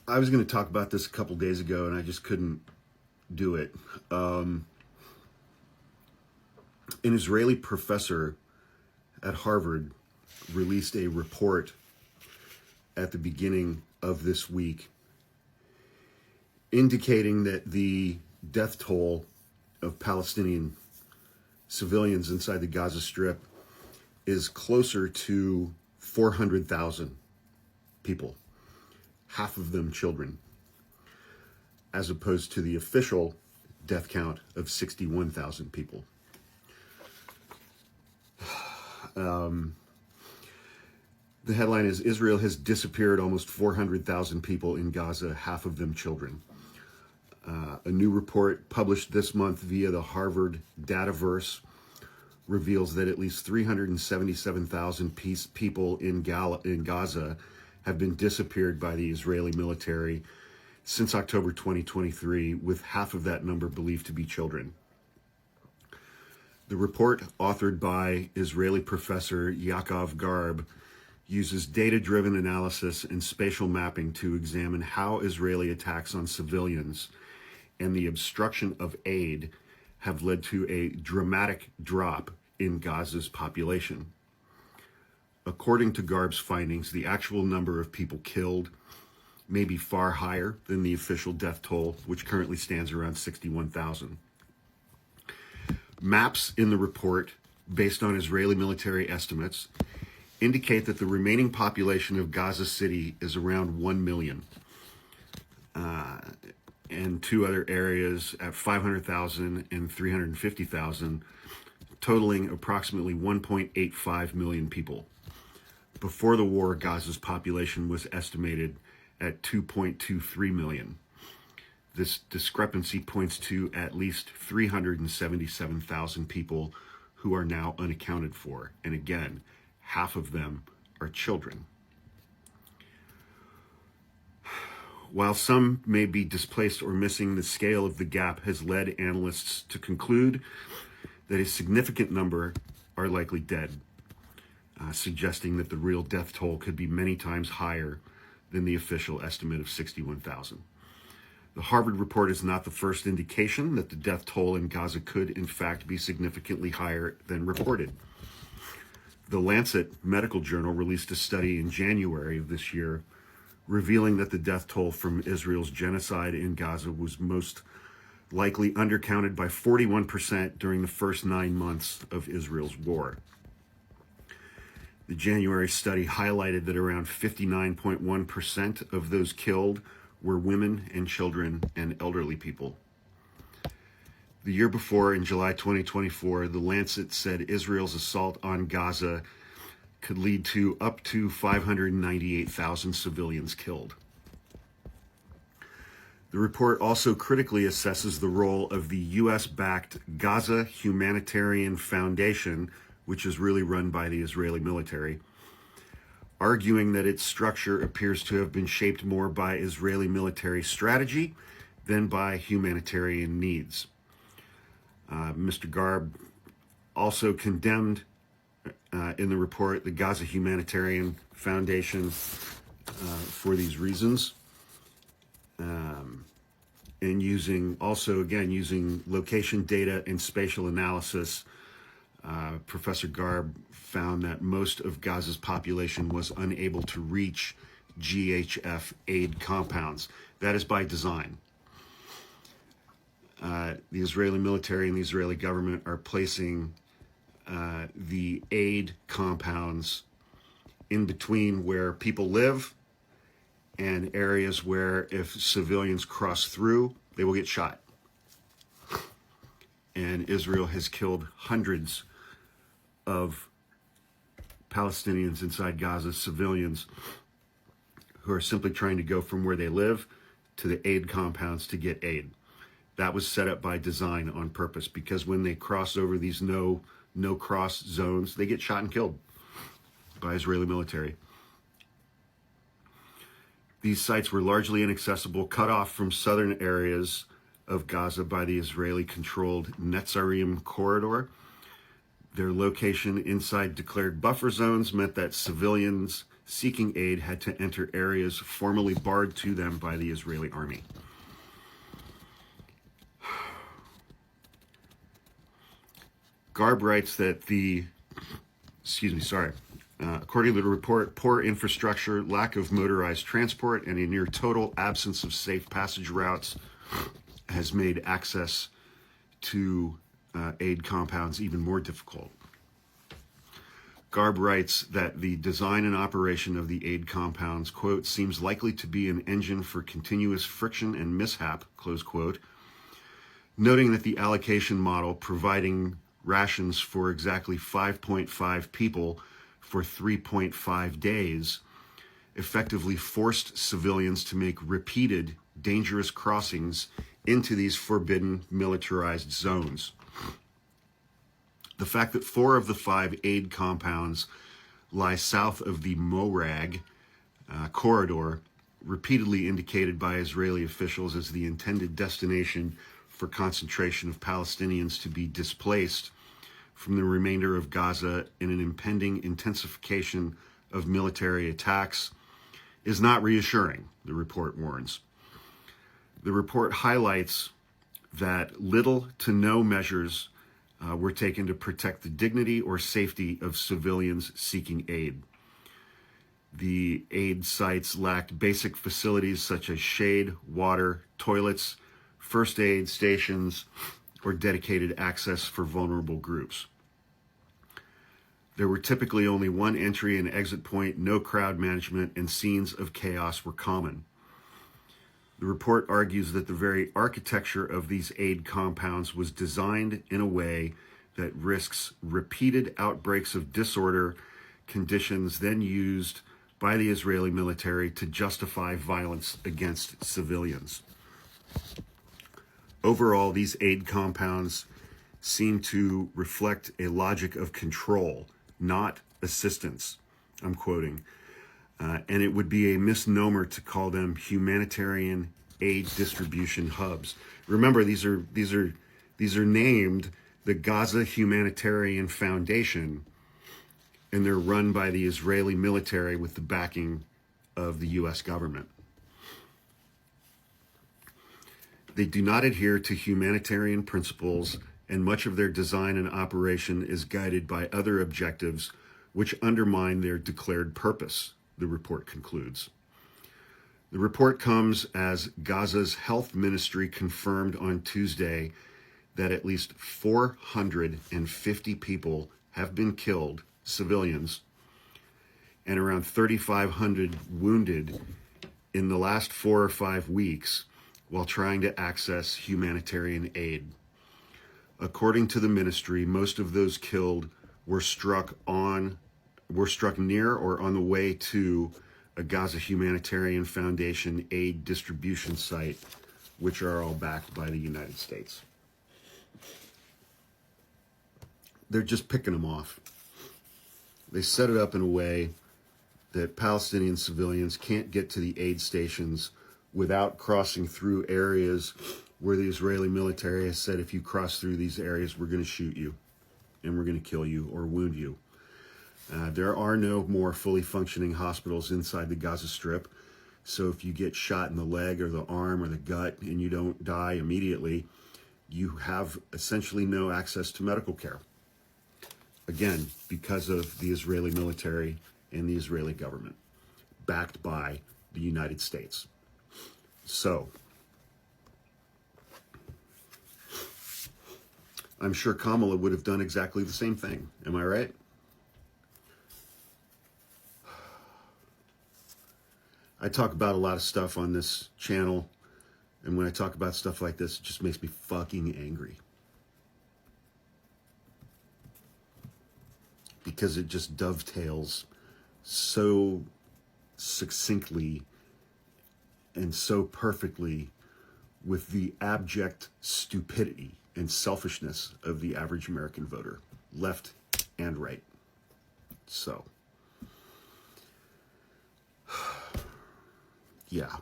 I was going to talk about this a couple days ago, and I just couldn't do it. An Israeli professor at Harvard released a report at the beginning of this week indicating that the death toll of Palestinian civilians inside the Gaza Strip is closer to 400,000 people, half of them children, as opposed to the official death count of 61,000 people. The headline is, Israel has disappeared almost 400,000 people in Gaza, half of them children. A new report published this month via the Harvard Dataverse reveals that at least 377,000 people in Gaza have been disappeared by the Israeli military since October 2023, with half of that number believed to be children. The report, authored by Israeli professor Yaakov Garb, uses data-driven analysis and spatial mapping to examine how Israeli attacks on civilians and the obstruction of aid have led to a dramatic drop in Gaza's population. According to Garb's findings, the actual number of people killed may be far higher than the official death toll, which currently stands around 61,000. Maps in the report, based on Israeli military estimates, indicate that the remaining population of Gaza City is around 1 million, and two other areas at 500,000 and 350,000, totaling approximately 1.85 million people. Before the war, Gaza's population was estimated at 2.23 million. This discrepancy points to at least 377,000 people who are now unaccounted for, and again, half of them are children. While some may be displaced or missing, the scale of the gap has led analysts to conclude that a significant number are likely dead, suggesting that the real death toll could be many times higher than the official estimate of 61,000. The Harvard report is not the first indication that the death toll in Gaza could, in fact, be significantly higher than reported. The Lancet Medical Journal released a study in January of this year revealing that the death toll from Israel's genocide in Gaza was most likely undercounted by 41% during the first 9 months of Israel's war. The January study highlighted that around 59.1% of those killed were women and children and elderly people. The year before, in July 2024, The Lancet said Israel's assault on Gaza could lead to up to 598,000 civilians killed. The report also critically assesses the role of the U.S.-backed Gaza Humanitarian Foundation, which is really run by the Israeli military, arguing that its structure appears to have been shaped more by Israeli military strategy than by humanitarian needs. Mr. Garb also condemned in the report the Gaza Humanitarian Foundation for these reasons, and using location data and spatial analysis. Professor Garb found that most of Gaza's population was unable to reach GHF aid compounds. That is by design. The Israeli military and the Israeli government are placing the aid compounds in between where people live and areas where if civilians cross through, they will get shot. And Israel has killed hundreds of Palestinians inside Gaza, civilians who are simply trying to go from where they live to the aid compounds to get aid. That was set up by design on purpose, because when they cross over these no cross zones, they get shot and killed by Israeli military. These sites were largely inaccessible, cut off from southern areas of Gaza by the Israeli-controlled Netzarim corridor. Their location inside declared buffer zones meant that civilians seeking aid had to enter areas formerly barred to them by the Israeli army. Garb writes that according to the report, poor infrastructure, lack of motorized transport, and a near total absence of safe passage routes has made access to aid compounds even more difficult. Garb writes that the design and operation of the aid compounds, quote, seems likely to be an engine for continuous friction and mishap, close quote, noting that the allocation model providing rations for exactly 5.5 people for 3.5 days effectively forced civilians to make repeated dangerous crossings into these forbidden militarized zones. The fact that 4 of the 5 aid compounds lie south of the Morag corridor, repeatedly indicated by Israeli officials as the intended destination for concentration of Palestinians to be displaced from the remainder of Gaza in an impending intensification of military attacks, is not reassuring, the report warns. The report highlights that little to no measures were taken to protect the dignity or safety of civilians seeking aid. The aid sites lacked basic facilities such as shade, water, toilets, first aid stations, or dedicated access for vulnerable groups. There were typically only one entry and exit point, no crowd management, and scenes of chaos were common. The report argues that the very architecture of these aid compounds was designed in a way that risks repeated outbreaks of disorder, conditions then used by the Israeli military to justify violence against civilians. Overall, these aid compounds seem to reflect a logic of control, not assistance, I'm quoting. And it would be a misnomer to call them humanitarian aid distribution hubs. Remember, these are named the Gaza Humanitarian Foundation, and they're run by the Israeli military with the backing of the U.S. government. They do not adhere to humanitarian principles, and much of their design and operation is guided by other objectives which undermine their declared purpose, the report concludes. The report comes as Gaza's health ministry confirmed on Tuesday that at least 450 people have been killed, civilians, and around 3,500 wounded in the last 4 or 5 weeks while trying to access humanitarian aid. According to the ministry, most of those killed were struck near or on the way to a Gaza Humanitarian Foundation aid distribution site, which are all backed by the United States. They're just picking them off. They set it up in a way that Palestinian civilians can't get to the aid stations without crossing through areas where the Israeli military has said, if you cross through these areas, we're going to shoot you and we're going to kill you or wound you. There are no more fully functioning hospitals inside the Gaza Strip. So if you get shot in the leg or the arm or the gut and you don't die immediately, you have essentially no access to medical care. Again, because of the Israeli military and the Israeli government, backed by the United States. So, I'm sure Kamala would have done exactly the same thing. Am I right? I talk about a lot of stuff on this channel, and when I talk about stuff like this, it just makes me fucking angry. Because it just dovetails so succinctly and so perfectly with the abject stupidity and selfishness of the average American voter, left and right. So, yeah.